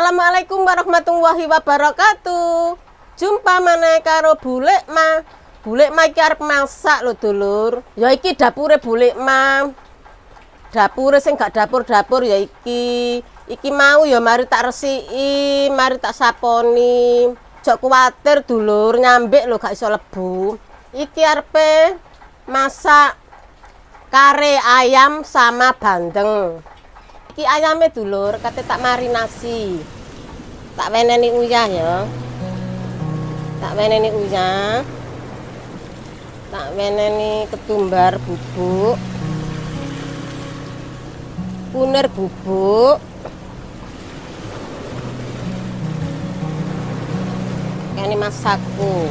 Assalamualaikum warahmatullahi wabarakatuh. Jumpa maneh karo Bulek Ma. Bulek Ma iki arep masak lho, Dulur. Ya iki dapure Bulek Ma. Dapure sing gak dapur-dapur ya iki. Iki mau ya mari tak resiki, mari tak saponi. Jok kuwatir Dulur, nyambik lho gak iso lebu. Iki arepe masak kare ayam sama bandeng. Iki ayamnya Dulur, kate tak marinasi. Tak weneni uyah ya. Tak weneni uyah. Tak weneni ketumbar bubuk. Kunir bubuk. Ini masakku.